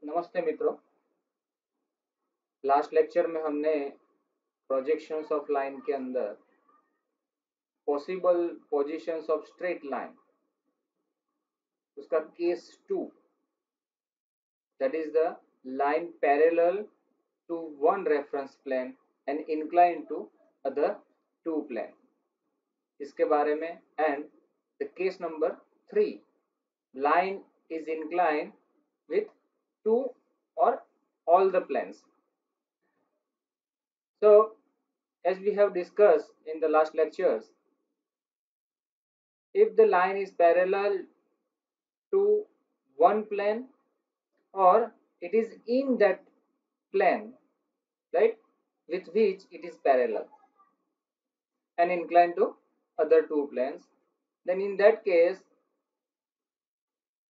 नमस्ते मित्रों। Last lecture में हमने प्रोजेक्शंस ऑफ लाइन के अंदर possible positions of straight line, उसका case 2, that is the line parallel to one reference plane and incline to other two plane, इसके बारे में। And the case number 3, line is incline with two or all the planes. So as we have discussed in the last lectures, if the line is parallel to one plane or it is in that plane, right, with which it is parallel and inclined to other two planes, then in that case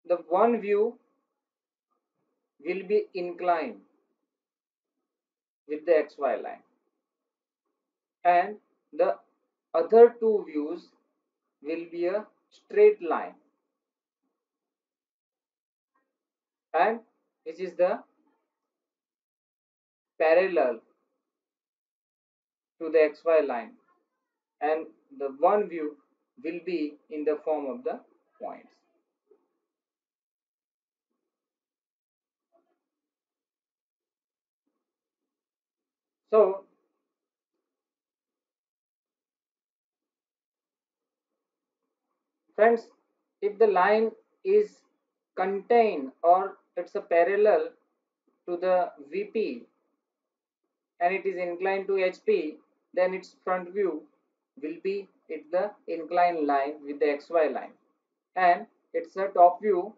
the one view will be inclined with the xy line and the other two views will be a straight line, and which is the parallel to the xy line, and the one view will be in the form of the points. So friends, if the line is contained or it's a parallel to the VP and it is inclined to HP, then its front view will be at the inclined line with the XY line, and its top view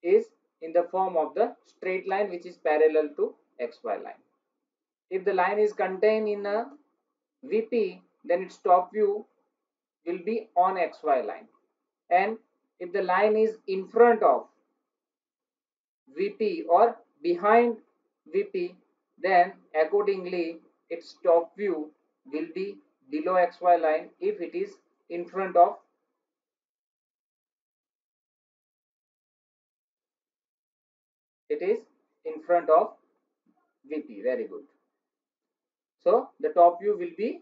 is in the form of the straight line which is parallel to XY line. If the line is contained in a VP, then its top view will be on XY line, and if the line is in front of VP or behind VP, then accordingly its top view will be below XY line if it is in front of VP. Very good. So the top view will be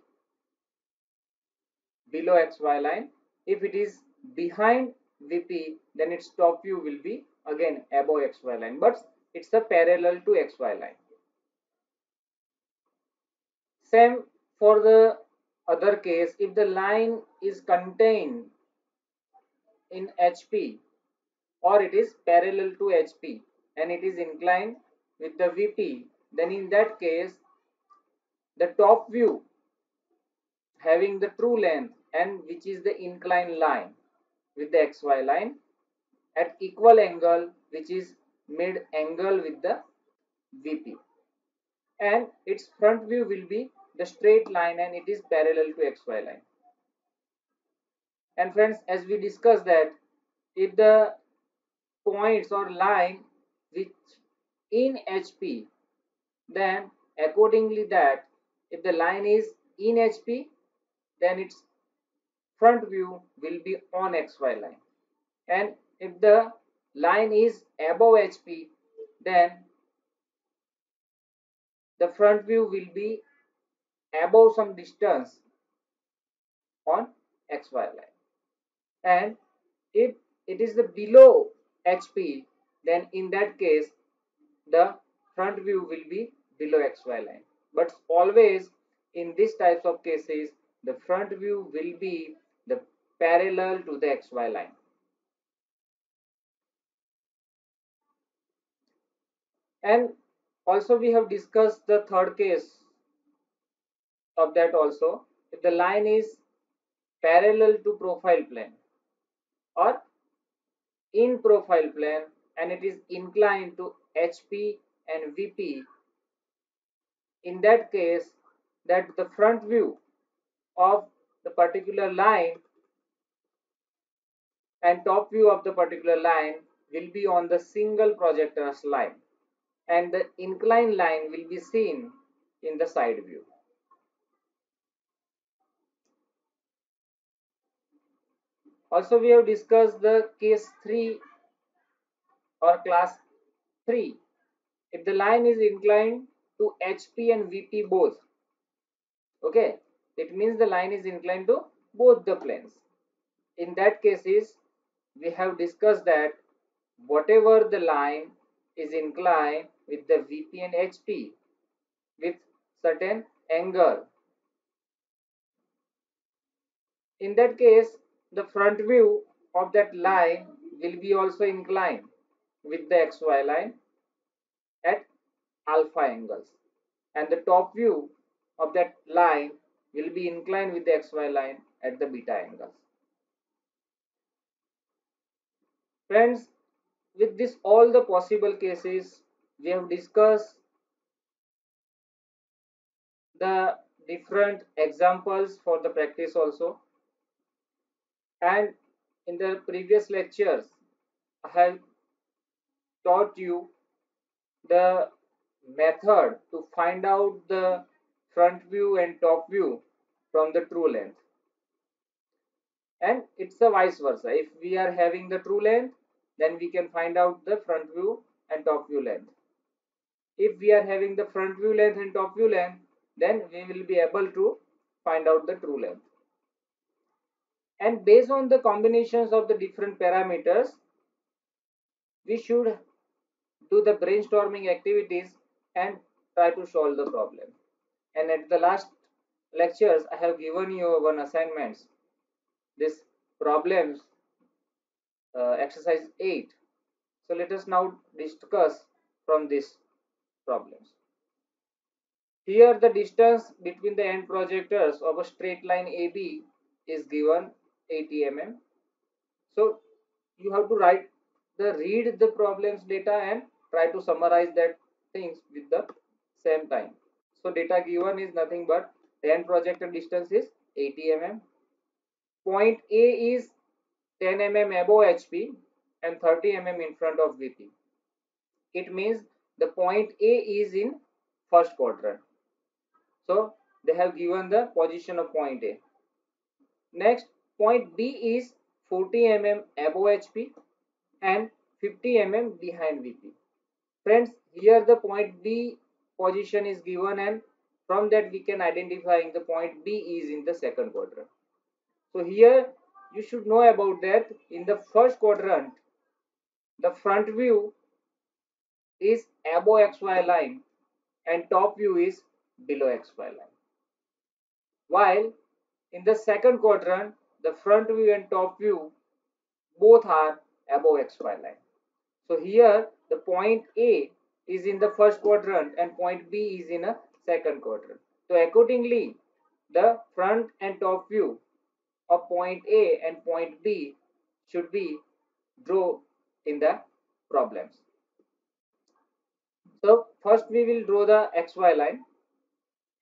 below XY line. If it is behind VP, then its top view will be again above XY line, but it's a parallel to XY line. Same for the other case, if the line is contained in HP or it is parallel to HP and it is inclined with the VP, then in that case the top view having the true length and which is the inclined line with the XY line at equal angle, which is mid angle with the VP, and its front view will be the straight line and it is parallel to XY line. And friends, as we discussed that if the points or line which in HP, then accordingly that if the line is in HP, then its front view will be on XY line, and if the line is above HP, then the front view will be above some distance on XY line, and if it is the below HP, then in that case the front view will be below XY line. But always in these types of cases the front view will be the parallel to the XY line. And also we have discussed the third case of that also. If the line is parallel to profile plane or in profile plane and it is inclined to HP and VP, in that case that the front view of the particular line and top view of the particular line will be on the single projector's line, and the inclined line will be seen in the side view. Also we have discussed the case 3 or class 3, if the line is inclined to HP and VP both, okay, it means the line is inclined to both the planes. In that cases, we have discussed that whatever the line is inclined with the VP and HP with certain angle, in that case the front view of that line will be also inclined with the XY line at alpha angles, and the top view of that line will be inclined with the XY line at the beta angles. Friends, with this all the possible cases, we have discussed the different examples for the practice also, and in the previous lectures I have taught you the method to find out the front view and top view from the true length, and it's a vice versa. If we are having the true length, then we can find out the front view and top view length. If we are having the front view length and top view length, then we will be able to find out the true length. And based on the combinations of the different parameters, we should do the brainstorming activities and try to solve the problem. And at the last lectures, I have given you one assignments, this problems, exercise 8. So let us now discuss from these problems. Here the distance between the end projectors of a straight line AB is given 80 mm. So you have to read the problems data and try to summarize that things with the same time. So data given is nothing but the end projector distance is 80 mm. Point A is 10 mm above HP and 30 mm in front of VP. It means the point A is in first quadrant. So they have given the position of point A. Next, point B is 40 mm above HP and 50 mm behind VP. Friends, here the point B position is given, and from that we can identify the point B is in the second quadrant. So here you should know about that in the first quadrant, the front view is above XY line and top view is below XY line. While in the second quadrant, the front view and top view both are above XY line. So here the point A is in the first quadrant and point B is in a second quadrant. So accordingly, the front and top view of point A and point B should be drawn in the problems. So first we will draw the XY line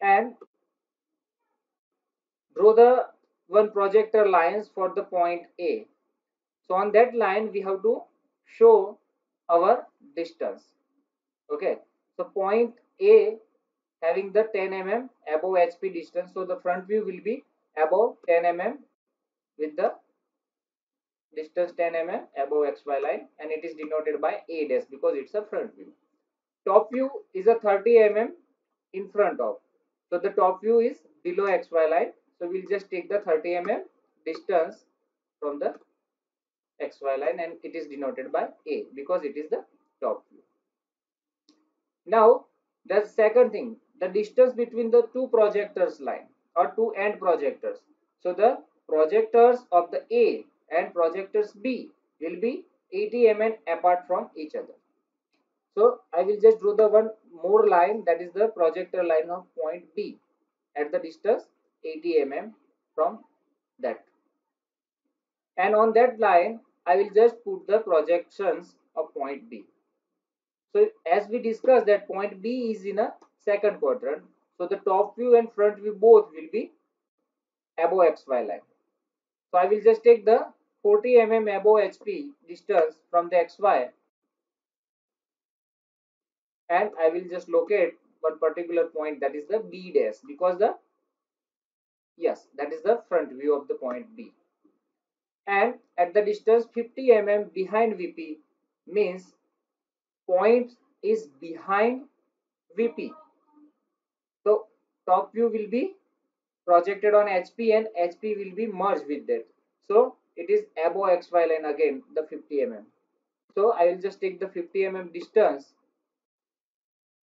and draw the one projector lines for the point A. So on that line we have to show our distance. Okay, so point A having the 10 mm above HP distance, so the front view will be above 10 mm with the distance 10 mm above XY line, and it is denoted by A dash because it's a front view. Top view is a 30 mm in front of, so the top view is below XY line, so we'll just take the 30 mm distance from the XY line and it is denoted by A because it is the top view. Now the second thing, the distance between the two projectors line or two end projectors. So the projectors of the A and projectors B will be 80 mm apart from each other. So I will just draw the one more line, that is the projector line of point B at the distance 80 mm from that. And on that line I will just put the projections of point B. So as we discussed that point B is in a second quadrant, so the top view and front view both will be above XY line. So I will just take the 40 mm above HP distance from the XY and I will just locate one particular point, that is the B dash, because that is the front view of the point B. And at the distance 50 mm behind VP means point is behind VP. So top view will be projected on HP and HP will be merged with that. So it is above XY line again, the 50 mm. So I will just take the 50 mm distance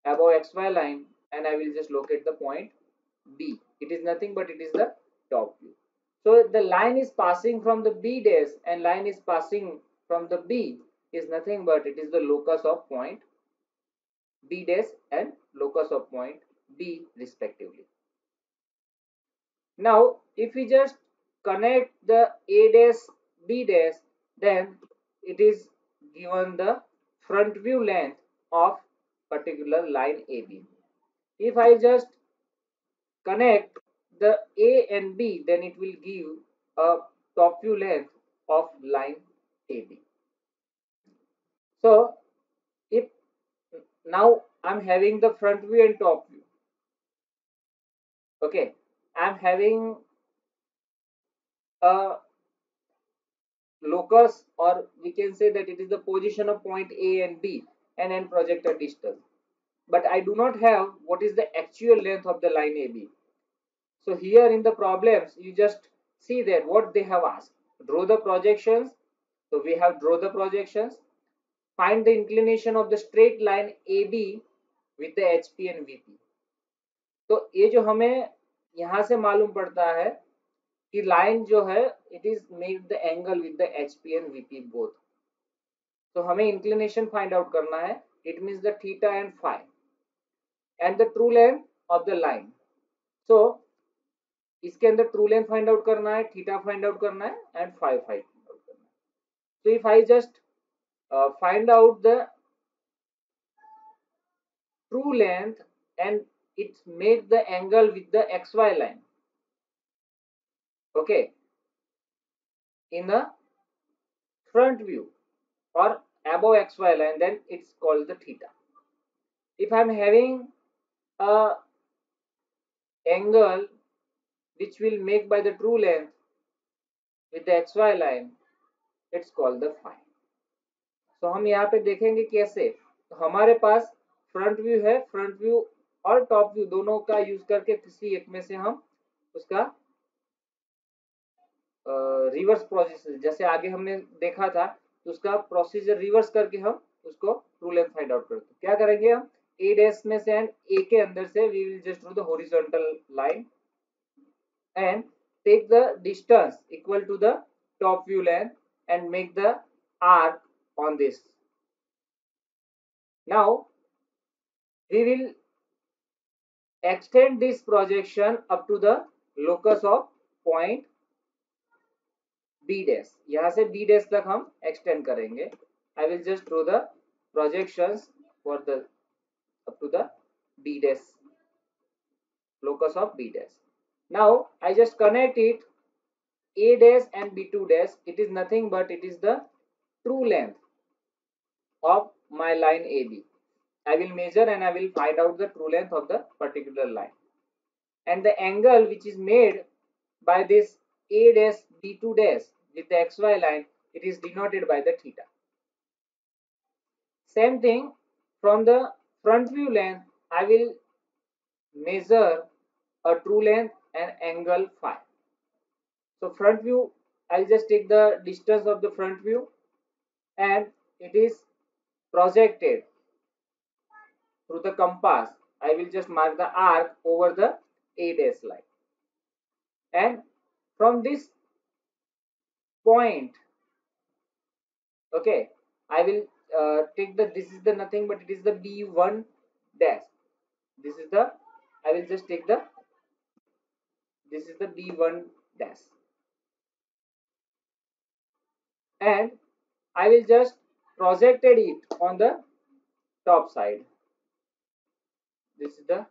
above XY line and I will just locate the point B. It is nothing but it is the top view. So the line is passing from the B dash and line is passing from the B is nothing but it is the locus of point B dash and locus of point B respectively. Now if we just connect the A dash B dash, then it is given the front view length of particular line AB. If I just connect the A and B, then it will give a top view length of line AB. So if now I'm having the front view and top view, okay, I'm having a locus, or we can say that it is the position of point A and B and then projected distance. But I do not have what is the actual length of the line AB. So here in the problems, you just see that what they have asked. Draw the projections. So we have draw the projections. Find the inclination of the straight line AB with the HP and VP. तो ये जो हमें यहाँ से मालूम पड़ता है कि लाइन जो है it is make the angle with the HP and VP both. तो हमें इंक्लिनेशन फाइंड आउट करना है. It means the theta and phi and the true length of the line. So इसके अंदर ट्रू लेंथ फाइंड आउट करना है, theta find out करना है एंड फाई फाइंड आउट करना है. So if I just find out the true length and it make the angle with the XY line, okay, in the front view or above XY line, then it's called the theta. If I'm having a angle which will make by the true length with the XY line, it's called the phi. So हम यहाँ पे देखेंगे कैसे. तो हमारे पास front view है, front view और टॉप व्यू दोनों का यूज करके किसी एक में से हम उसका रिवर्स प्रोसीजर, जैसे आगे हमने देखा था, तो उसका प्रोसीजर रिवर्स करके हम उसको ट्रू लेंथ फाइंड आउट करते हैं. क्या करेंगे हम, ए डैश में से एंड ए के अंदर से we will just draw the horizontal line and take the distance equal to the top view length and make the arc on this. Now we will extend this projection up to the locus of point B dash. यहाँ से B dash तक हम extend करेंगे. I will just draw the projections for the up to the B dash, locus of B dash. Now I just connect it A dash and B2 dash. It is nothing but it is the true length of my line AB. I will measure and I will find out the true length of the particular line. And the angle which is made by this A dash B2 dash with the XY line, it is denoted by the theta. Same thing from the front view length, I will measure a true length and angle phi. So front view, I'll just take the distance of the front view and it is projected through the compass. I will just mark the arc over the A dash line. And from this point, okay, I will take the, this is the nothing but it is the B1 dash. This is the, I will just take the, this is the B1 dash. And I will just projected it on the top side. This is the,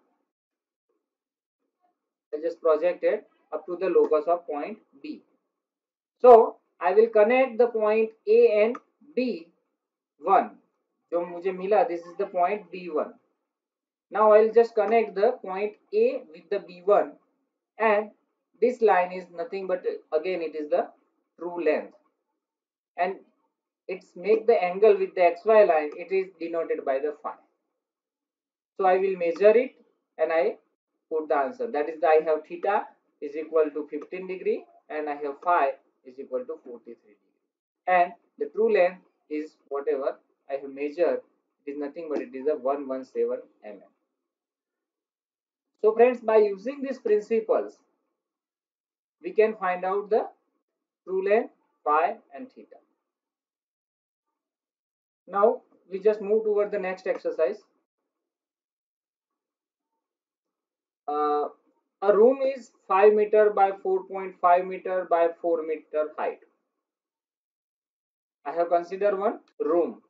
I just projected up to the locus of point B. So I will connect the point A and B1. जो मुझे मिला, this is the point B1. Now I will just connect the point A with the B1 and this line is nothing but again it is the true length and it's make the angle with the XY line, it is denoted by the phi. So I will measure it and I put the answer. That is, I have theta is equal to 15 degree and I have phi is equal to 43 degree. And the true length is whatever I have measured. It is nothing but it is a 117 mm. So friends, by using these principles, we can find out the true length, phi and theta. Now we just move toward the next exercise. Uh, a room is 5 meter by 4.5 meter by 4 meter height. I have considered one room.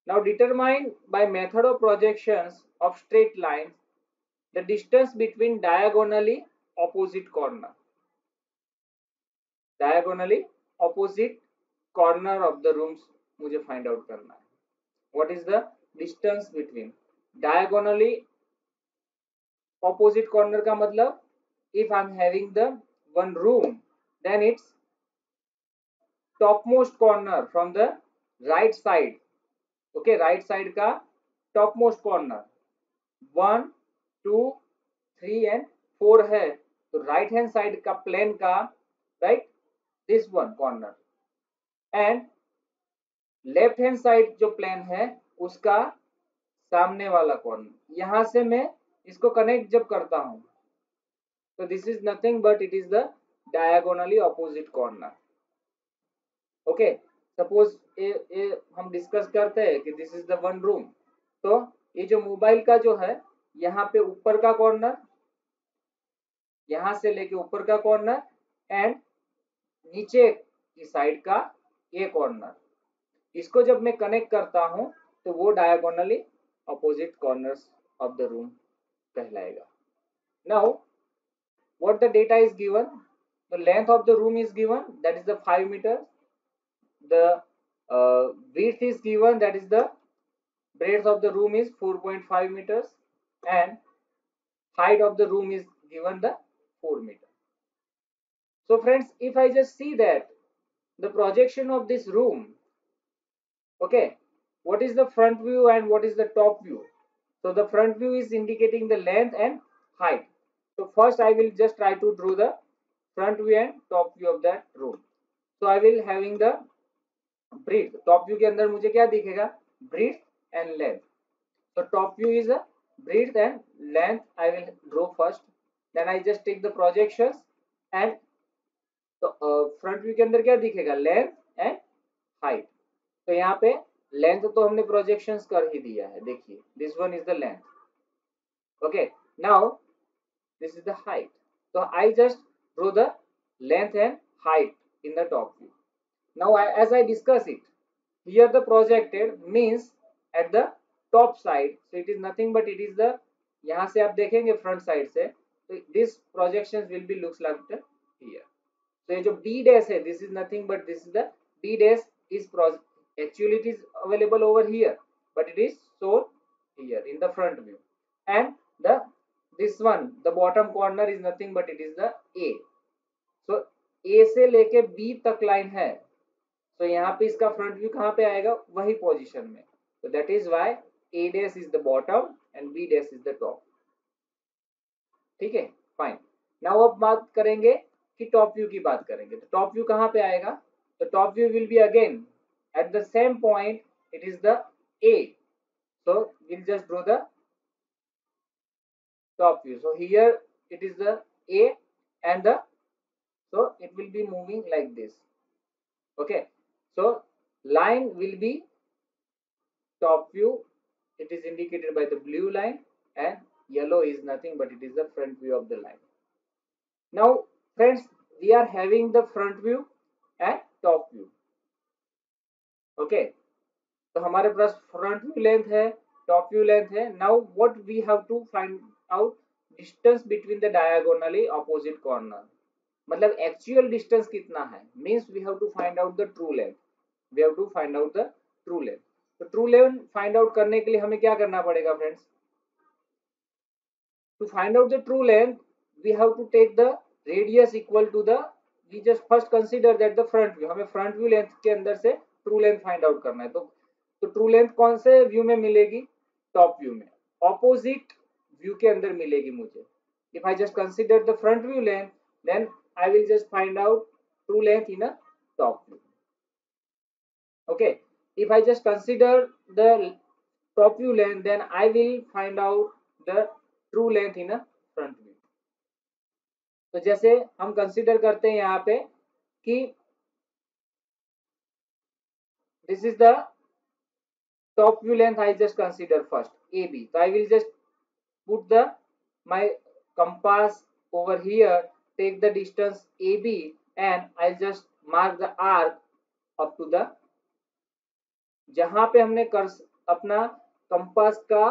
Now determine by method of projections of straight lines the distance between diagonally opposite corner. Diagonally opposite corner of the rooms मुझे find out करना है. What is the distance between diagonally opposite corner का मतलब if I'm having the one room, then its topmost corner from the right side. Okay, right side का topmost corner 1, 2, 3 and 4 है, तो right hand side का plane का right this one corner and left hand side जो plane है उसका सामने वाला कॉर्नर. यहां से मैं इसको कनेक्ट जब करता हूं तो this is nothing but it is the diagonally opposite corner. Okay, suppose ये हम डिस्कस करते हैं कि this is the one room. तो ये जो मोबाइल का जो है यहाँ पे ऊपर का कॉर्नर, यहां से लेके ऊपर का कॉर्नर एंड नीचे की साइड का ये कॉर्नर, इसको जब मैं कनेक्ट करता हूं तो वो diagonally opposite corners of the room कहलाएगा. Now what the data is given, the length of the room is given, that is the 5 meters. The width is given, that is the breadth of the room is 4.5 meters and height of the room is given the 4 meters. So friends, if I just see that the projection of this room, okay, what is the front view and what is the top view? So the front view is indicating the length and height. So first I will just try to draw the front view and top view of that room. So I will having the breadth. Top view के अंदर मुझे क्या दिखेगा? Breadth and length. So top view is a breadth and length. I will draw first. Then I just take the projections and तो front view के अंदर क्या दिखेगा? Length and height. तो यहाँ पे लेंथ तो हमने प्रोजेक्शंस कर ही दिया है, देखिए this one is the length. Okay, now this is the height. तो I just draw the length and height in the top view. Now as I discuss it, here the projected means at the top side, so it is nothing but it is the, यहाँ से आप देखेंगे front side से तो this projections will be looks like the here. तो ये जो B dash है, this is nothing but this is the B dash is actually it is available over here but it is shown here in the front view. And the this one the bottom corner is nothing but it is the A. So A से लेके B तक line है, तो यहाँ पे इसका front view कहाँ पे आएगा? वही पोजीशन में. तो that is why A dash is the bottom and B dash is the top. ठीक है, फाइन. नाउ अब बात करेंगे कि टॉप व्यू की बात करेंगे. तो टॉप व्यू कहाँ पे आएगा? तो top view will be again at the same point, it is the A. So we'll just draw the top view. So here it is the A and the, so it will be moving like this. Okay, so line will be top view, it is indicated by the blue line and yellow is nothing but it is the front view of the line. Now friends, we are having the front view and top view. Okay, तो हमारे पास front view length है, top view length है. Now what we have to find out distance between the diagonally opposite corner. मतलब actual distance कितना है, means we have to find out the true length. We have to find out the true length. तो true length find out करने के लिए हमें क्या करना पड़ेगा friends? To find out the true length we have to take the radius equal to the, we just first consider that the front view, हमें front view length के अंदर से ट्रू लेंथ फाइंड आउट करना है. तो true length कौन से view में मिलेगी? टॉप व्यू में. ऑपोजिट व्यू के अंदर मिलेगी मुझे. If I just consider the front view length, then I will just find out true length in a top view. Okay, if I just consider the top view length, then I will find out the true length in a front view. तो जैसे हम consider करते हैं यहाँ पे कि this is the top view length I just consider first AB. So I will just put the my compass over here, take the distance AB, and I'll just mark the arc up to the जहां पे हमने कर अपना compass का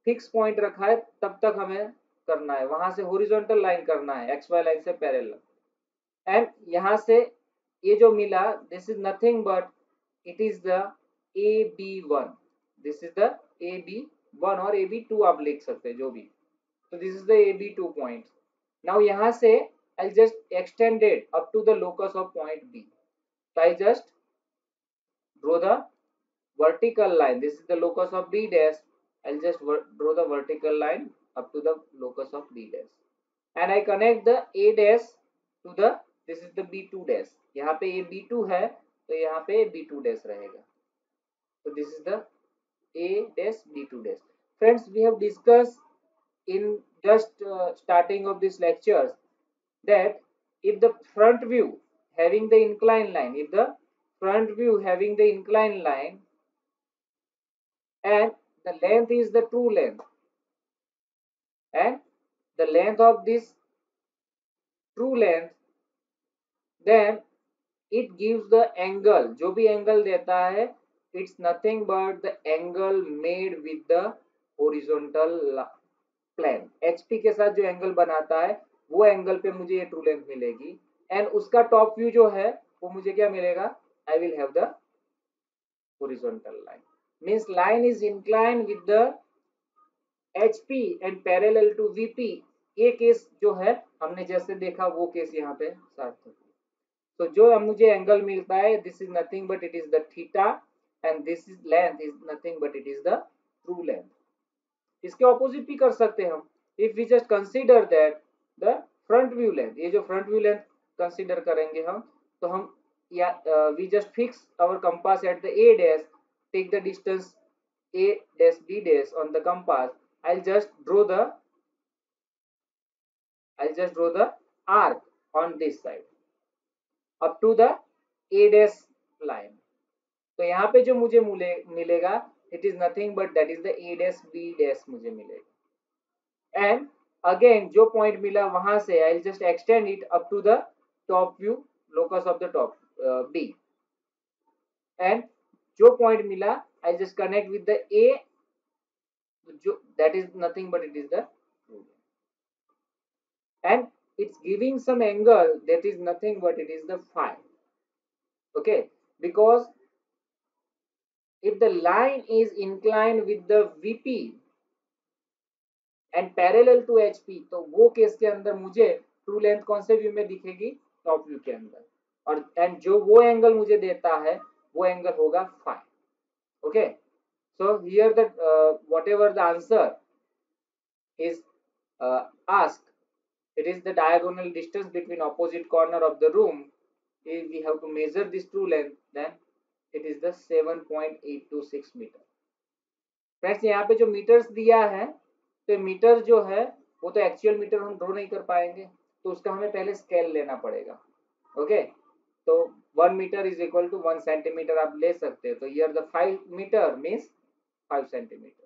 fix point रखा है तब तक हमें करना है, वहां से हॉरिजॉन्टल लाइन करना है एक्स वाई लाइन से पैरेलल. एंड यहाँ से ये जो मिला, this is nothing but it is the AB1. This is the AB1 और AB2 आप लिख सकते हैं जो भी. तो this is the AB2 point. Now यहाँ से I just extended up to the locus of point B. I just draw the vertical line. This is the locus of B dash. I'll just draw the vertical line up to the locus of B dash, and I connect the A dash to the, this is the B2 dash. यहाँ पे ये B2 है तो यहाँ पे B2 dash रहेगा. So this is the A dash B2 dash. Friends, we have discussed in just starting of this lectures that if the front view having the inclined line, if the front view having the inclined line and the length is the true length, and the length of this true length, then it gives the angle. जो भी angle देता है, it's nothing but the angle made with the horizontal plane. HP के साथ जो angle बनाता है वो एंगल पे मुझे ये ट्रू लेंथ मिलेगी. एंड उसका टॉप व्यू जो है वो मुझे क्या मिलेगा, I will have the horizontal line. Means line is inclined with the HP and parallel to VP. ये केस जो है हमने जैसे देखा वो केस यहाँ पे सार्थक. तो जो मुझे एंगल मिलता है, this is nothing but it is the theta, and this is length is nothing but it is the true length. इसके ऑपोजिट भी कर सकते हैं हम. If we just consider that the front view length, ये जो फ्रंट व्यू लेंथ कंसीडर करेंगे हम, तो हम या we just fix our compass at the A dash, take the distance A dash B dash on the compass. I'll just draw the arc on this side up to the A dash line. तो यहाँ पे जो मुझे मिलेगा, it is nothing but that is the A dash B dash मुझे मिलेगा. And again जो point मिला वहां से I'll just extend it up to the top view locus of the top B. And जो पॉइंट मिला I'll just connect with the A, that is nothing but it is the true length. And it's giving some angle that is nothing but it is the phi. Okay, because if the line is inclined with the VP and parallel to HP, तो वो case के अंदर मुझे true length कौन से view में दिखेगी, top view के अंदर. और एंड जो वो एंगल मुझे देता है वो एंगल होगा phi. Okay, so here the whatever the answer is asked, it is the diagonal distance between opposite corner of the room. If we have to measure this true length, then it is the 7.826 metre. Friends यहाँ पे जो metres दिया है, तो metre जो है वो तो एक्चुअल मीटर हम ड्रॉ नहीं कर पाएंगे, तो उसका हमें पहले स्केल लेना पड़ेगा. ओके, तो 1 metre is equal to 1 centimetre आप ले सकते हैं. तो here the 5 metre means 5 centimetre.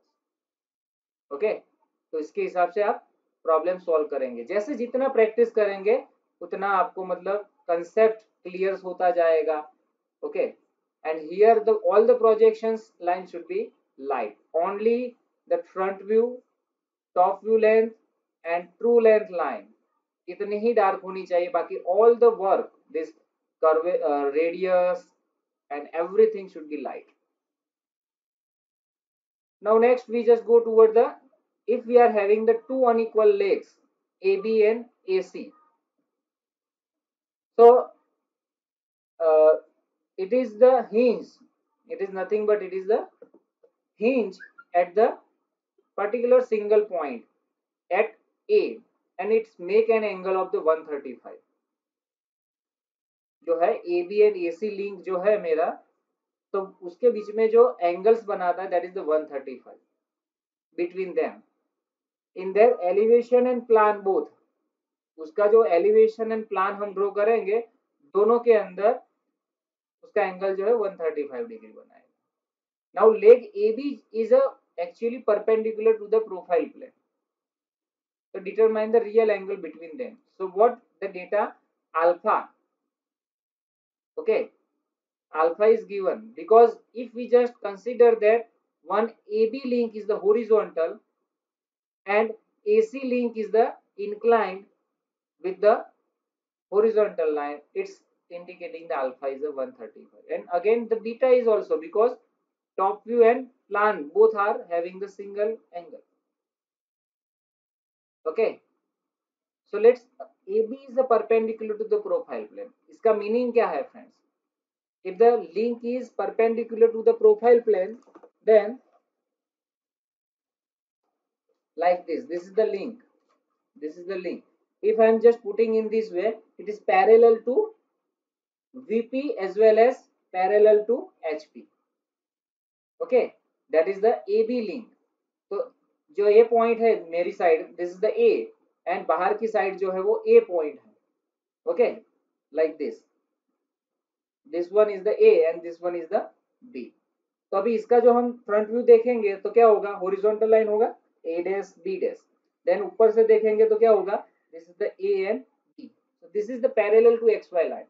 Okay, तो इसके हिसाब से आप प्रॉब्लम सॉल्व करेंगे. जैसे जितना प्रैक्टिस करेंगे उतना आपको मतलब कंसेप्ट क्लियर होता जाएगा. Okay, and here the all the projections line should be light. Only the front view, top view length and true length line इतनी ही डार्क होनी चाहिए. बाकी all the work, this curve, radius and everything should be light. Now next we just go toward the, if we are having the two unequal legs AB and AC, so it is the hinge, it is nothing but it is the hinge at the particular single point at A and it's make an angle of the 135. जो है A B and A C link जो है मेरा, तो उसके बीच में जो angles बनाता है that is the 135 between them in their elevation and plan both. उसका जो एलिवेशन एंड प्लान हम ड्रॉ करेंगे दोनों के अंदर उसका एंगल जो है 135 डिग्री बनाएगा। Now leg A B is actually perpendicular to the profile plane, so determine the real angle between them. So what the data alpha, okay, alpha is given because if we just consider that one AB link is the horizontal and AC link is the inclined with the horizontal line, it's indicating the alpha is a 135. And again the beta is also because top view and plan both are having the single angle. Okay, so let's AB is the perpendicular to the profile plane. इसका meaning क्या है friends? If the link is perpendicular to the profile plane, then like this is the link, this is the link. If I am just putting in this way, it is parallel to VP as well as parallel to HP. Okay, that is the AB link. तो जो A point है मेरी side, this is the A and बाहर की side जो है वो A point है. Okay, like this one is the A and this one is the B. तो अभी इसका जो हम फ्रंट व्यू देखेंगे तो क्या होगा, हॉरिजॉन्टल लाइन होगा A dash B dash, then ऊपर से देखेंगे तो क्या होगा, this is the A and B, so this is the parallel to XY line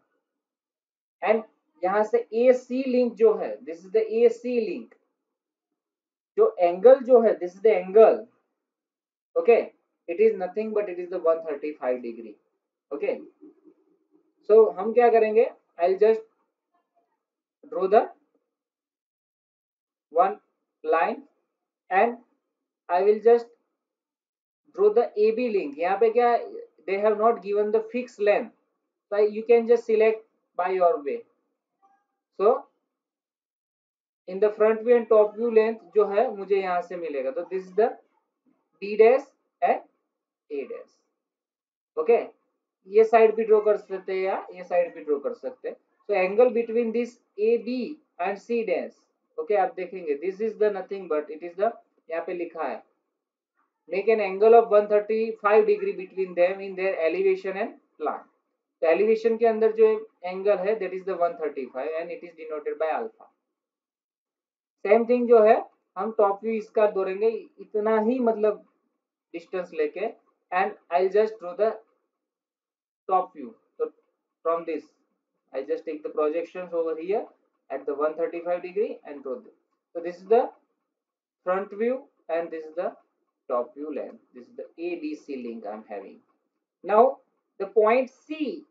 and यहाँ से AC लिंक जो है, this is the AC link, जो एंगल जो है this is the angle, okay, it is nothing but it is the 135 degree. Okay, so हम क्या करेंगे, I will just draw the one line and I will just draw the AB link. यहाँ पे क्या, they have not given the fixed length, so you can just select by your way. So in the front view and top view length जो है मुझे यहाँ से मिलेगा, तो this is the B dash and A dash. Okay, ये side भी draw कर सकते हैं या ये साइड भी ड्रॉ कर सकते हैं. So angle between this AB and C dash, okay, आप देखेंगे this is the nothing but it is the, यहाँ पे लिखा है make an angle of 135 degree between them in their elevation and plan. तो elevation के अंदर जो एंगल है that is the 135 and it is denoted by alpha. Same thing जो है हम टॉप व्यू इसका दौड़ेंगे इतना ही, मतलब डिस्टेंस लेके, and I just draw the top view. तो from this I just take the projections over here at the 135 degree and draw this. So this is the front view and this is the top view length. This is the ABC link I'm having. Now the point C,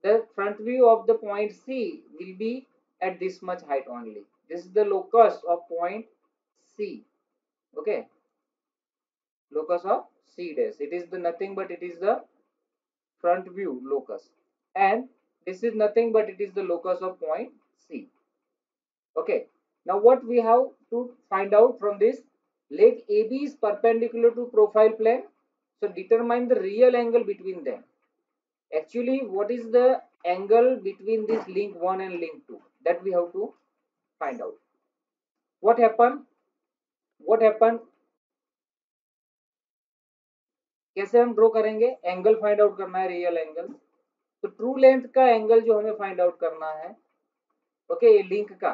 the front view of the point C will be at this much height only. This is the locus of point C. Okay, locus of C dash. It is the nothing but it is the front view locus, and this is nothing but it is the locus of point C. Okay, now what we have to find out from this, leg AB is perpendicular to profile plane, so determine the real angle between them. Actually what is the angle between this link 1 and link 2, that we have to find out. What happened, कैसे हम draw करेंगे, angle find out करना है, real angle. तो true length का angle जो हमें find out करना है, ओके, ये लिंक का,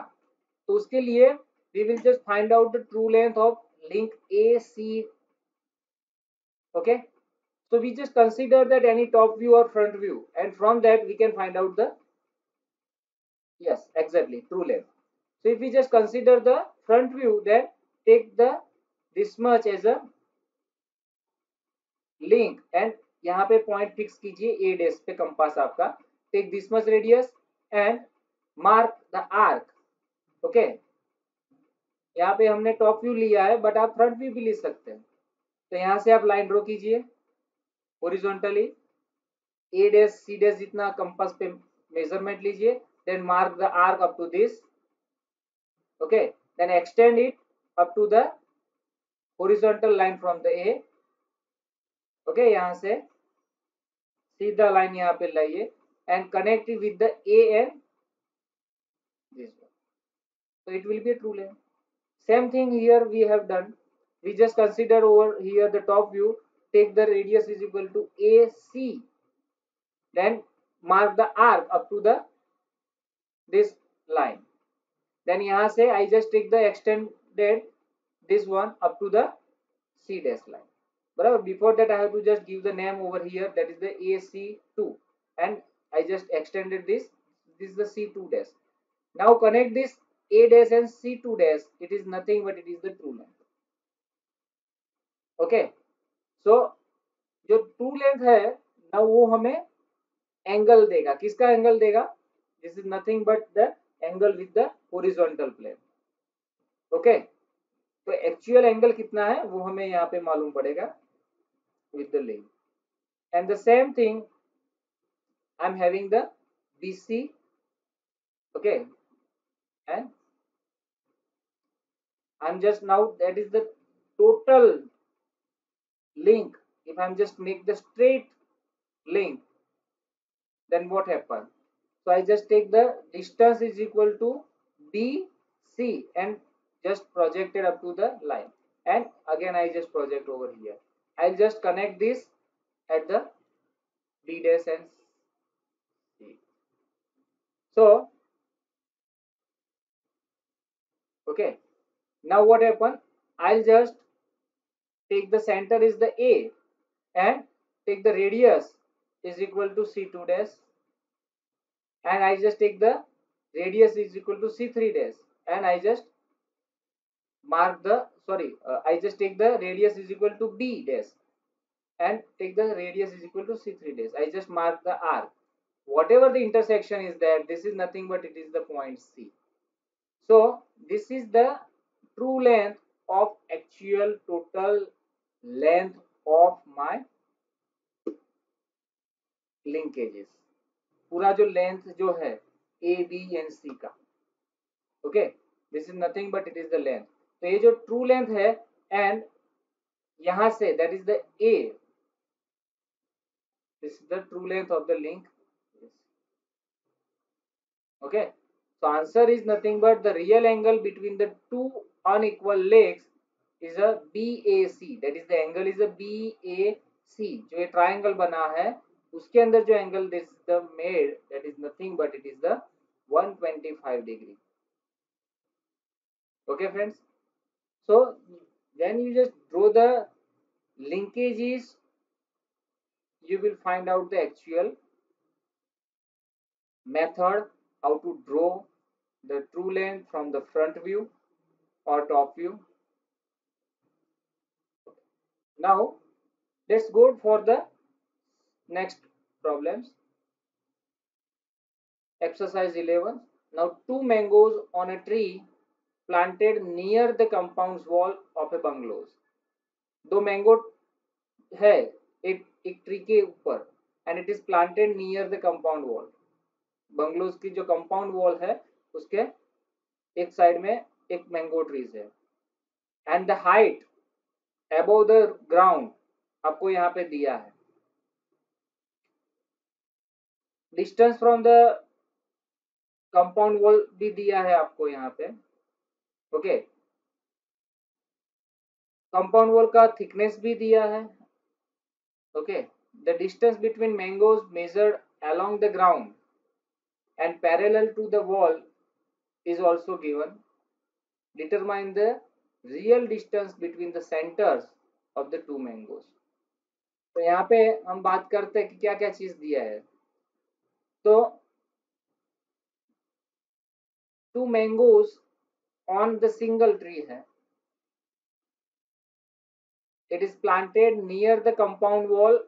तो उसके लिए we will just find out the true length of link A C. Okay, so we just consider that any top view or front view and from that we can find out the, yes, exactly, true length. So if we just consider the front view, then take the this much as a link and यहाँ पे point fix कीजिए ए डेस पे compass आपका, take this much radius and mark the arc. Okay, यहाँ पे हमने top view लिया है बट आप फ्रंट व्यू भी ले सकते हैं. तो यहाँ से आप लाइन ड्रॉ कीजिए horizontally, A dash C dash जितना कंपास पे मेजरमेंट लीजिए, then mark the arc up to this. Okay, then extend it up to the horizontal line from the A. Okay, यहाँ से सीधा लाइन यहाँ पे लाइए and connect it with the A and this one. So it will be a true length. Same thing here we have done. We just consider over here the top view. Take the radius is equal to AC. Then mark the arc up to the this line. Then यहाँ से I just take the extended this one up to the C dash line. But before that I have to just give the name over here, that is the AC2, and I just extended this. This is the C2 dash. Now connect this A dash and C2 dash. It is nothing but it is the true length. Okay. So जो true length है ना वो हमें angle देगा. किसका angle देगा? This is nothing but the angle with the horizontal plane. Okay, तो actual angle कितना है वो हमें यहाँ पे मालूम पड़ेगा with the length. And the same thing I'm having the BC, okay, and I'm just now that is the total link. If I'm just make the straight link, then what happens? So I just take the distance is equal to BC and just project it up to the line, and again I just project over here. I'll just connect this at the D dash and C. So okay, now what happened? I'll just take the center is the A and take the radius is equal to C2 dash, and I just take the radius is equal to C3 dash, and I just mark the I just take the radius is equal to B dash and take the radius is equal to C3 dash. I just mark the arc. Whatever the intersection is there, this is nothing but it is the point C. So this is the true length of actual total length of my linkages. पूरा जो length जो है A B and सी का, okay, this is nothing but it is the length. तो ये जो true length है and यहां say that is the A, this is the true length of the link. Okay, so answer is nothing but the real angle between the two unequal legs is a BAC. That is the angle is a BAC. जो ये triangle बना है उसके अंदर जो angle this the made, that is nothing but it is the 125 degree. Okay friends, so when you just draw the linkages, you will find out the actual method how to draw the true length from the front view or top view. Now let's go for the next problems. Exercise 11. Now two mangoes on a tree planted near the compound's wall of a bungalows. दो mango है एक tree के ऊपर and it is planted near the compound wall. Bungalows की जो compound wall है उसके एक साइड में एक मैंगो ट्रीज है and the height above the ground आपको यहाँ पे दिया है. Distance from the compound wall भी दिया है आपको यहाँ पे. ओके, कंपाउंड वॉल का थिकनेस भी दिया है. Okay, the distance between mangoes measured along the ground and parallel to the wall is also given. Determine the real distance between the centers of the two mangoes. तो यहाँ पे हम बात करते हैं कि क्या क्या चीज दिया है. तो two mangoes on the single tree है. It is planted near the compound wall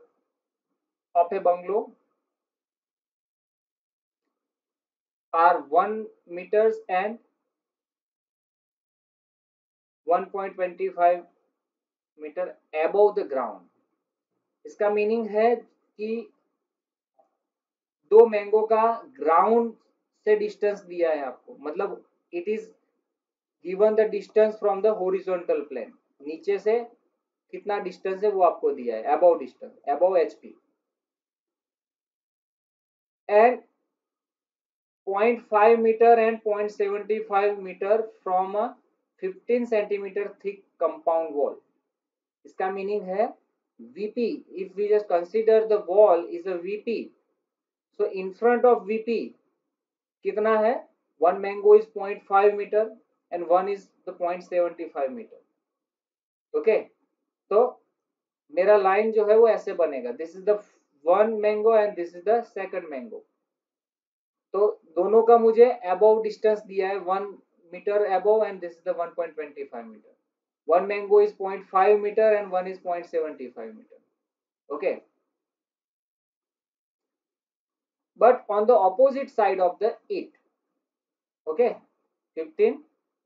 of a bungalow, are 1 meters and 1.25 metre above the ground. इसका मीनिंग है कि दो मैंगो का ग्राउंड से डिस्टेंस दिया है आपको, मतलब it is given the distance from the horizontal plane. नीचे से कितना डिस्टेंस है वो आपको दिया है, above distance, above HP, and 0.5 metre and 0.75 metre from a 15 centimetre thick compound wall. इसका मीनिंग है VP, if we just consider the wall is a VP, so in front of VP कितना है, one mango is 0.5 meter and one is the 0.75 meter. Okay, तो मेरा line जो है वो ऐसे बनेगा, this is the one mango and this is the second mango. तो दोनों का मुझे अबव डिस्टेंस दिया है 1 metre above and this is the 1.25 metre. One mango is 0.5 metre and one is 0.75 metre. Okay, but on the opposite side of the it, okay, 15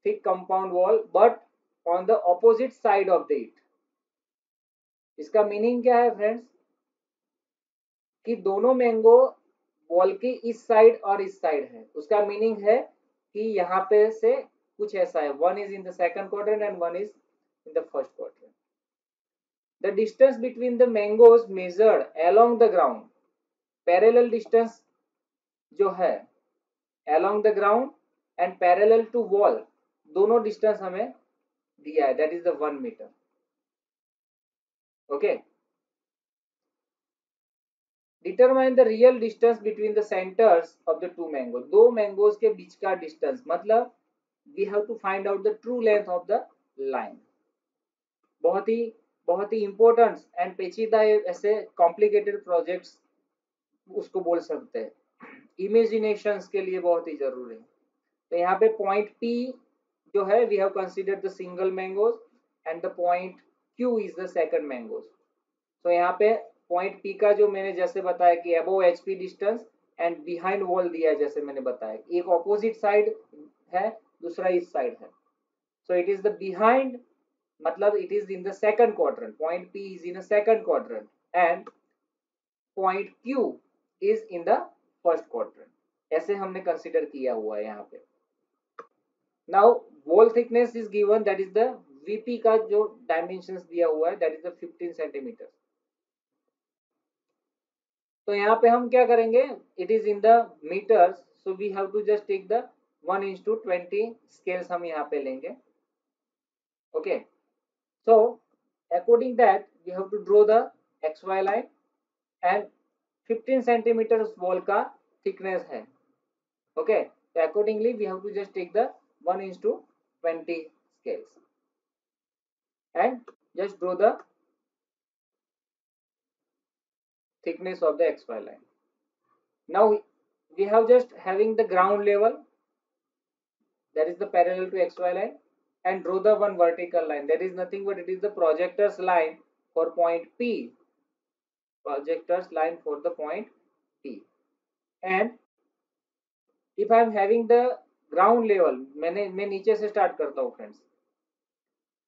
thick compound wall, but on the opposite side of the it, इसका meaning क्या है friends, कि दोनों mango wall की इस side और इस side है। उसका मीनिंग है कि यहाँ पे से कुछ ऐसा है, one is in the second quadrant and one is in the first quadrant. The distance between the mangoes measured along the ground, parallel distance जो है along the ground and parallel to wall, दोनों distance हमें दिया है, that is the 1 metre. Okay, determine the real distance between the centres of the two mango, दो mangoes के बीच का डिस्टेंस, मतलब we have to find out the true length of the line. बहुत ही इंपॉर्टेंट एंड पेचीदा ऐसे complicated projects उसको बोल सकते हैं, इमेजिनेशंस के लिए बहुत ही जरूरी है। तो यहाँ पे पॉइंट P जो है, we have considered the single mangoes and the point Q is the second mangoes. तो यहाँ पे पॉइंट P का जो मैंने जैसे बताया कि above HP distance and behind wall दिया है, जैसे मैंने बताया एक ऑपोजिट साइड है, दूसरा इस साइड है। So it is the behind, मतलब it is in the second quadrant, point P is in a second quadrant and point Q is in the first quadrant, ऐसे हमने कंसीडर किया हुआ है यहाँ पे। Now wall thickness is given, that is the VP का जो dimensions दिया हुआ है, दैट इज द 15 सेंटीमीटर। तो यहाँ पे हम क्या करेंगे, it is in the metres, so we have to just take the 1:20 scales हम यहाँ पे लेंगे। Okay, so according that we have to draw the XY line and 15 centimetre wall का थिकनेस है। Okay, so accordingly we have to just take the 1:20 scales and just draw the thickness of the XY line. Now we have just having the ground level, that is the parallel to XY line, and draw the one vertical line, that is nothing but it is the projector's line for point P, projector's line for the point P. And if I am having the ground level, मैं नीचे से start करता हूँ friends.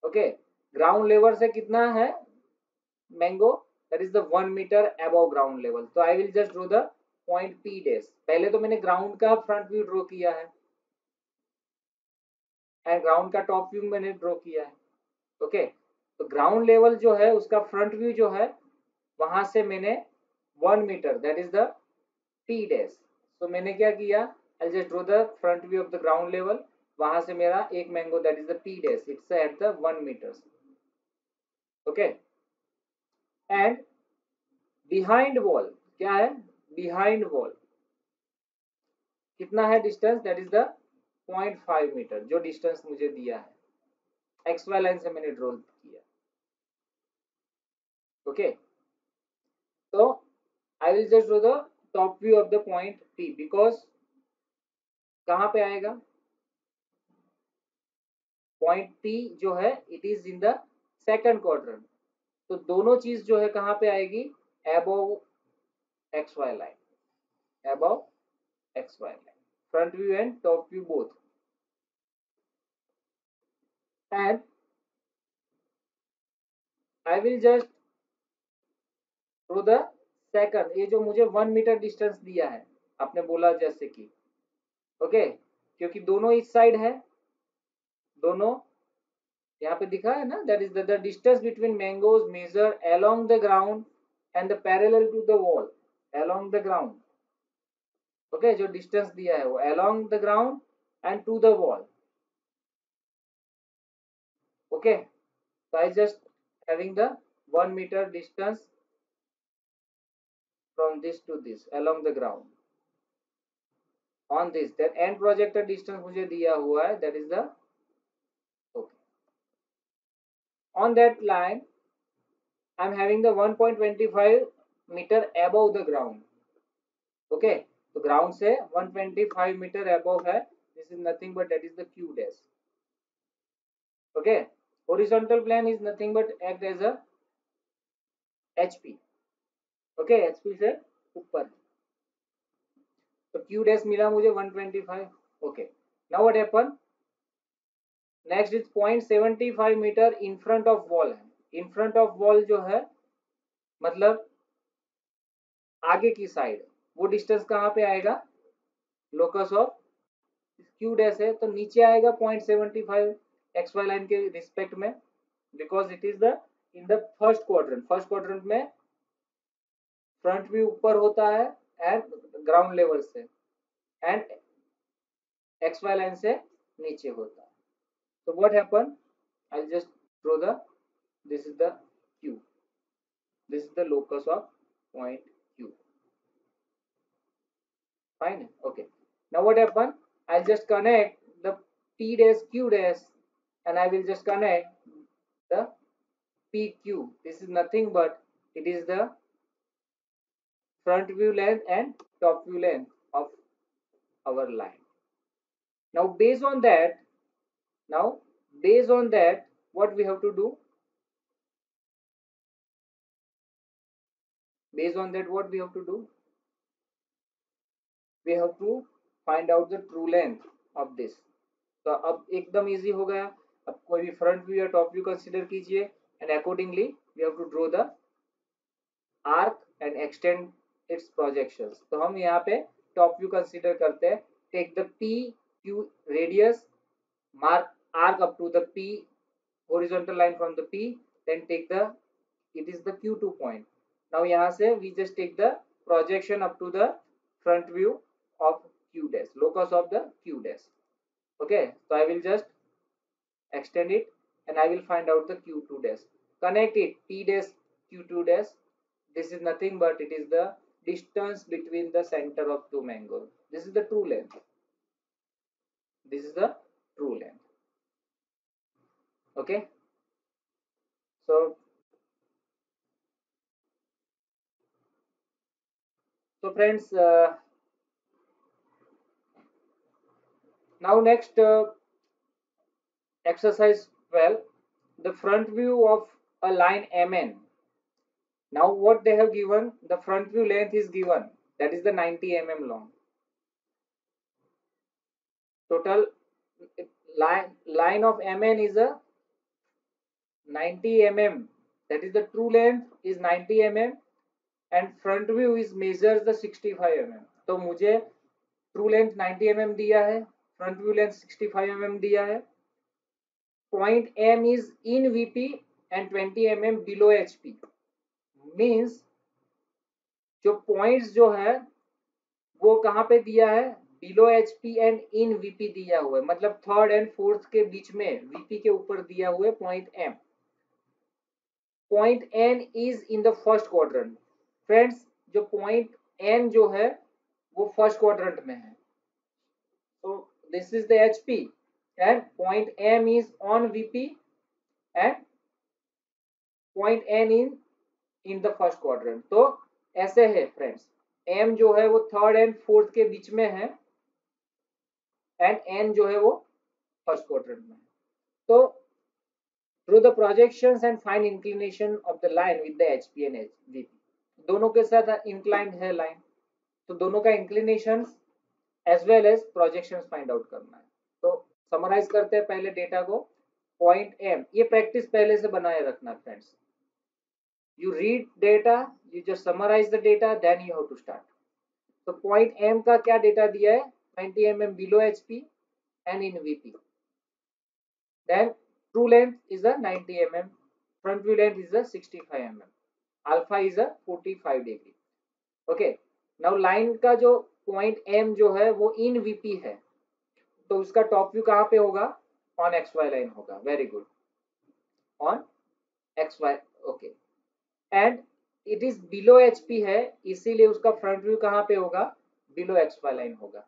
Okay, ground level से कितना है मैंगो, that is the 1 metre above ground level. तो I will just draw the point P dash. पहले तो मैंने ग्राउंड का फ्रंट व्यू ड्रॉ किया है एंड ग्राउंड का टॉप व्यू मैंने ड्रॉ किया है। ओके, तो ग्राउंड लेवल जो है उसका फ्रंट व्यू जो है, वहां से मैंने 1 metre, that is the P dash. तो मैंने क्या किया, I just draw the front view of the ground level, वहां से मेरा एक mango, that is the P dash, it's at the 1 metre. Okay, and behind wall क्या है, बिहाइंड वॉल कितना है distance, that is the 0.5 metre, जो distance मुझे दिया है XY लाइन से मैंने ड्रॉ किया। ओके, तो I will just draw the top view of the point P, because कहां पे आएगा पॉइंट P जो है, it is in the second quadrant, तो दोनों चीज जो है कहां पे आएगी, above XY line, above XY line, front view and top view both. And I will just draw the second, ये जो मुझे 1 मीटर डिस्टेंस दिया है, आपने बोला जैसे कि ओके, क्योंकि दोनों इस साइड है, दोनों यहाँ पे दिखा है ना, that is the distance between mangoes measure along the ground and the parallel to the wall, along the ground. Okay, जो डिस्टेंस दिया है वो along the ground and to the wall. Okay, so I just having the 1 meter distance from this to this along the ground on this, then end projector distance मुझे दिया हुआ है, that is the okay, on that line I'm having the 1.25 meter above the ground। okay, तो ground से 125 meter above है, this is nothing but that is the q dash। okay, horizontal plane is nothing but act as a hp। okay, hp से ऊपर, तो q dash मिला मुझे 125। okay, now what happen, next is 0.75 meter in front of wall है। In front of wall जो है मतलब आगे की साइड, वो डिस्टेंस कहाँ पे आएगा, लोकस ऑफ क्यू डैश है तो नीचे आएगा 0.75 एक्स वाई लाइन के रिस्पेक्ट में, because it is the in the first quadrant. First quadrant में फ्रंट व्यू ऊपर होता है एंड ग्राउंड लेवल से, एंड एक्स वाई लाइन से नीचे होता है। तो what happen, I just draw the, this is the q, this is the locus of point q। fine, okay, now what happen, I'll just connect the p dash q dash and I will just connect the pq, this is nothing but it is the front view length and top view length of our line। now based on that now based on that what we have to do, based on that what we have to do, we have to find out the true length of this। तो अब एकदम easy हो गया। अब कोई भी front view या top view consider कीजिए and accordingly we have to draw the arc and extend its projections. तो हम यहाँ पे टॉप व्यू कंसीडर करते हैं। Take the P Q radius, mark arc up to the P horizontal line from the P, then take the, it is the Q2 point। now यहाँ से we just take the projection up to the front view of Q dash, locus of the Q dash। okay, so I will just extend it and I will find out the Q2 dash, connect it P dash Q2 dash, this is nothing but it is the distance between the center of two mangoes, this is the true length, this is the true length। okay, so friends, now next exercise 12, the front view of a line MN। now what they have given, the front view length is given, that is the 90 mm long, total line of MN is a 90 mm, that is the true length is 90 mm and front view is measures the 65 mm। तो मुझे true length 90 mm दिया है, front view length 65 mm दिया है, point M is in VP and 20 mm below HP, means जो points जो है वो कहाँ पे दिया है, below HP and in VP दिया हुआ है, मतलब थर्ड एंड फोर्थ के बीच में VP के ऊपर दिया हुआ है point M। Point N is in the first quadrant. Friends, जो पॉइंट N जो है वो फर्स्ट क्वाड्रेंट में है, तो this is the HP and point M is on VP and point N in the first quadrant। तो ऐसे है फ्रेंड्स, M जो है वो थर्ड एंड फोर्थ के बीच में है एंड N जो है वो फर्स्ट क्वाड्रेंट में है। तो through the projections and find inclination of the line with the HP and VP, दोनों के साथ इंक्लाइंड है लाइन, तो दोनों का inclination as well as projections find out करना है। तो समराइज करते हैं पहले डेटा को। पॉइंट M, ये प्रैक्टिस पहले से बनाए रखना friends, you read data, you just summarize the data, then you have to start। तो पॉइंट M का क्या डेटा दिया है, 90 mm below HP and in VP, then true length is a 90 mm, front view length is a 65 mm, alpha is a 45 degree. Okay, now line का जो point M जो है वो इन वीपी है, तो उसका टॉप व्यू कहाँ पे होगा? ऑन एक्स वाई लाइन होगा. Very good, on X Y. Okay, and it is below HP है, इसीलिए उसका फ्रंट व्यू कहाँ पे होगा? बिलो एक्स वाई लाइन होगा.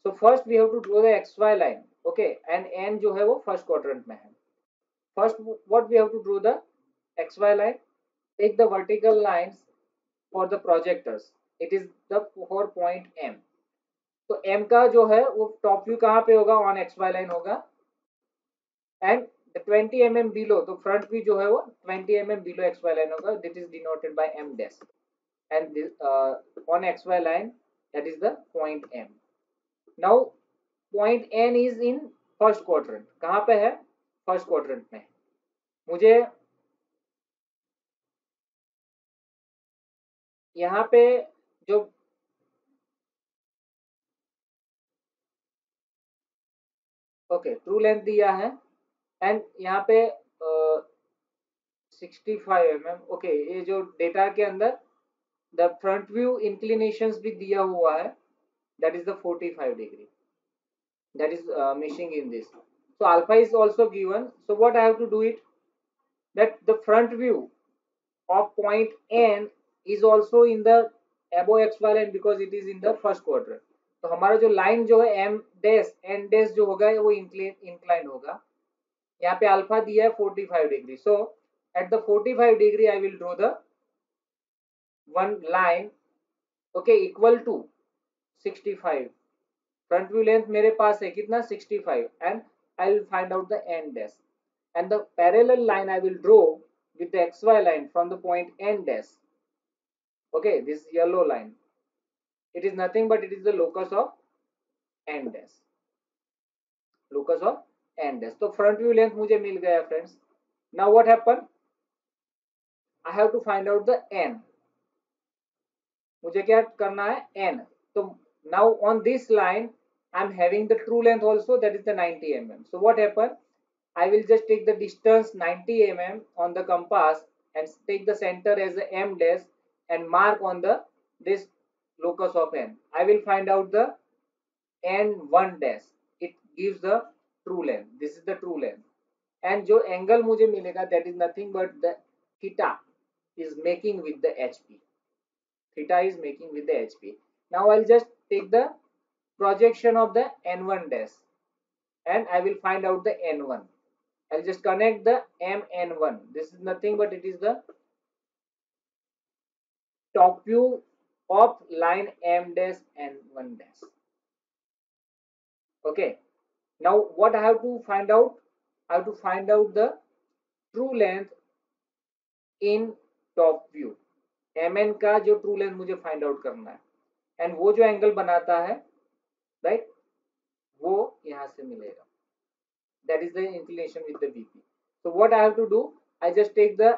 So first we have to draw the X Y line. Okay, and N जो है वो फर्स्ट क्वाड्रेंट में है. First what we have to draw the X Y line. Take the vertical lines for the projectors. It is the for point M. तो M का जो है वो टॉप व्यू कहाँ पे होगा? ऑन एक्स वाई लाइन होगा. एंड 20 mm बिलो, तो फ्रंट व्यू जो है वो 20 mm below X Y line होगा. That is denoted by M dash. And on X Y line that is the point M. Now point N is in first quadrant. कहाँ पे है? First quadrant में. मुझे यहाँ पे जो ओके ट्रू लेंथ दिया है, एंड यहाँ पे 65 mm. ओके, ये जो डेटा के अंदर द फ्रंट व्यू इंक्लिनेशंस भी दिया हुआ है, that is the 45 degree that is missing in this. So alpha is also given. So what I have to do it, that the front view of point n is also in the above xy line because it is in the first quadrant. तो हमारा जो line जो है M dash N dash जो होगा वो incline होगा. यहाँ पे अल्फा दिया है 45 degree. So at the 45 degree I will draw the one line. Okay, equal to 65. Front view length मेरे पास है कितना? 65. And I will find out the N dash, and the parallel line I will draw with the xy line from the point n dash. Okay, this yellow line, it is nothing but it is the locus of n dash. Locus of n dash. तो front view length मुझे मिल गया friends. Now what happened? I have to find out the n. मुझे क्या करना है? n. तो now on this line I am having the true length also, that is the 90 mm. So what happened? I will just take the distance 90 mm on the compass and take the center as a m dash and mark on the this locus of n. I will find out the n1 dash. It gives the true length. This is the true length. And जो angle मुझे मिलेगा, that is nothing but the theta is making with the HP. Theta is making with the HP. Now I'll just take the projection of the n1 dash and I will find out the n1. I'll just connect the mn1. This is nothing but it is the top view of line m dash n1 dash. Okay. Now what I have to find out? I have to find out the true length in top view. mn का जो true length मुझे find out करना है, and वो जो angle बनाता है, right, वो यहाँ से मिलेगा. That is the inclination with the VP. So what I have to do? I just take the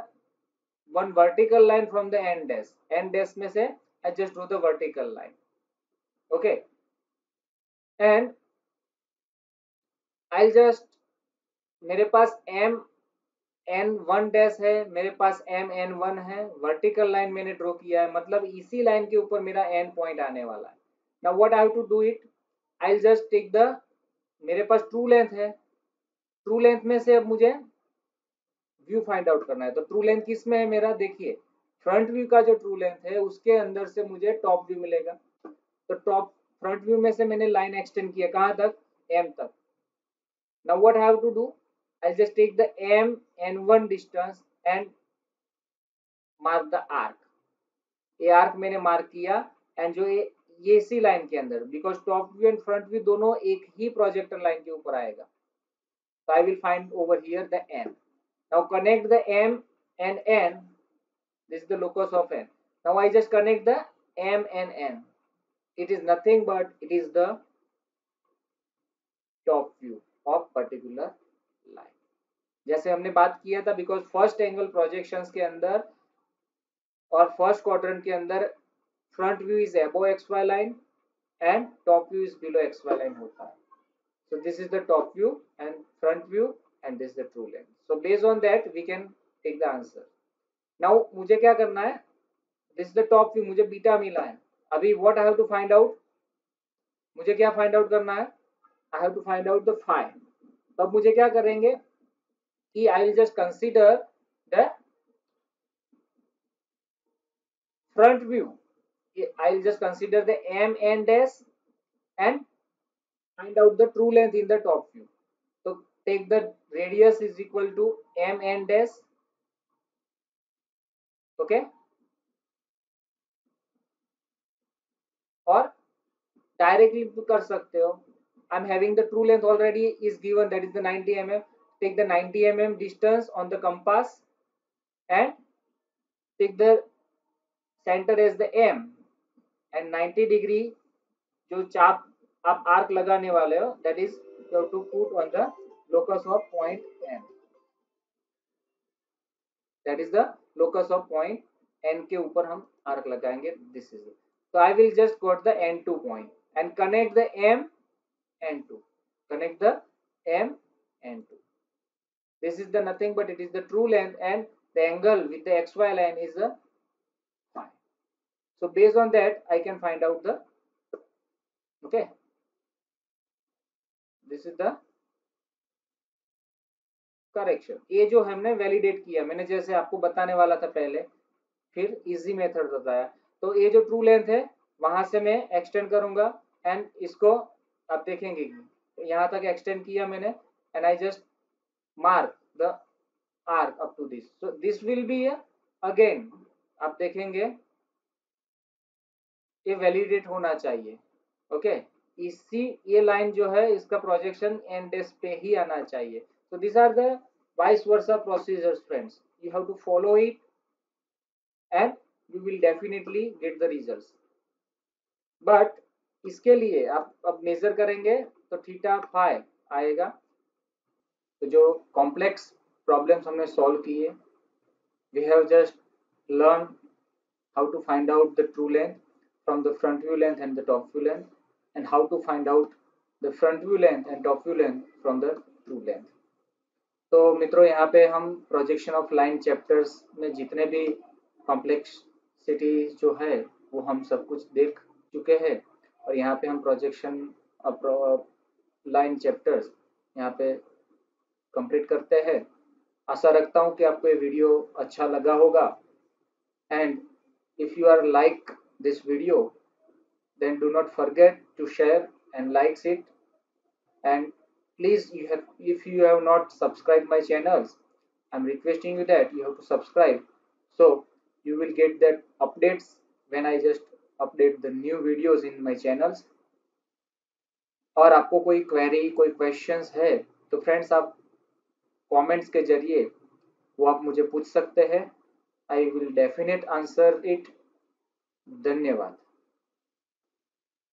one vertical line from the n dash. N dash में से I just draw the vertical line. Okay, and I'll just, मेरे पास m n1 dash है, मेरे पास m n1 है. Vertical line मैंने draw किया है, मतलब इसी लाइन के ऊपर मेरा n पॉइंट आने वाला है. Now what I have to do it? I just take the, मेरे पास ट्रू लेंथ है, ट्रू लेंथ में से अब मुझे व्यू फाइंड आउट करना है. तो ट्रू लेंथ किस में है मेरा? देखिए, फ्रंट व्यू का जो ट्रू लेंथ है उसके अंदर से मुझे टॉप व्यू मिलेगा. तो टॉप फ्रंट व्यू में से मैंने लाइन एक्सटेंड किया कहाँ तक? m तक. Now what I have to do? I'll just take the m n1 distance and mark the arc. ये आर्क मैंने मार्क किया, एंड जो ये इसी लाइन के अंदर, because top view and front view दोनों एक ही प्रोजेक्टर लाइन के ऊपर आएगा. तो I will find over here the n. Now connect the m and n. This is the locus of n. Now I just connect the m and n. It is nothing but it is the top view of particular line. जैसे हमने बात किया था, because first angle projections के अंदर और first quadrant के अंदर front view is above X Y line and top view is below X Y line होता है. So this is the top view and front view and this is the true length. So based on that we can take the answer. Now मुझे क्या करना है, this is the top view, मुझे beta मिला है. अभी what I have to find out, मुझे क्या फाइंड आउट करना है, I have to find out the phi. तब मुझे क्या करेंगे कि I will just consider the front view. I will just consider the m n dash and find out the true length in the top view. So take the radius is equal to m n dash. Okay, और directly कर सकते हो. I'm having the true length already is given, that is the 90 mm. Take the 90 mm distance on the compass and take the center as the m and 90 degree जो चाप आप arc लगाने वाले हो, that is you have to put on the locus of point m. That is the locus of point n के ऊपर हम arc लगाएंगे. This is it. So I will just got the n2 point and connect the m n2. Connect the m n2. This is the nothing but it is the true length and the angle with the xy line is a phi. So based on that I can find out the, okay, this is the correction. ये जो हमने validate किया, मैंने जैसे आपको बताने वाला था पहले, फिर इजी मेथड बताया. तो ये जो ट्रू लेंथ है वहां से मैं एक्सटेंड करूंगा एंड इसको आप देखेंगे यहाँ तक एक्सटेंड किया मैंने and I just mark the arc up to this. So this will be again, आप देखेंगे ये वैलिडेट होना चाहिए. ओके, इसी ये लाइन जो है इसका प्रोजेक्शन एंड डेस पे ही आना चाहिए. So these are the vice versa procedures, friends. You have to follow it and you will definitely get the results. But इसके लिए आप अब मेजर करेंगे तो थीटा फाई आएगा. तो जो कॉम्प्लेक्स प्रॉब्लम्स हमने सॉल्व किए, we have just learned how to find out the true length from the front view length and the top view length, and how to find out the front view length and top view length from the true length. तो मित्रों यहाँ पे हम projection of line chapters में जितने भी complexity जो है वो हम सब कुछ देख चुके हैं, और यहाँ पे हम प्रोजेक्शन ऑफ लाइन चैप्टर्स यहाँ पे कंप्लीट करते हैं. आशा रखता हूँ कि आपको ये वीडियो अच्छा लगा होगा, and if you are like this video then do not forget to share and likes it. And please, if you have not subscribed my channels, I'm requesting you that you have to subscribe, so you will get that updates when I just update the new videos in my channels. और आपको कोई query, कोई questions है तो friends आप comments के जरिए वो आप मुझे पूछ सकते हैं. I will definite answer it. धन्यवाद.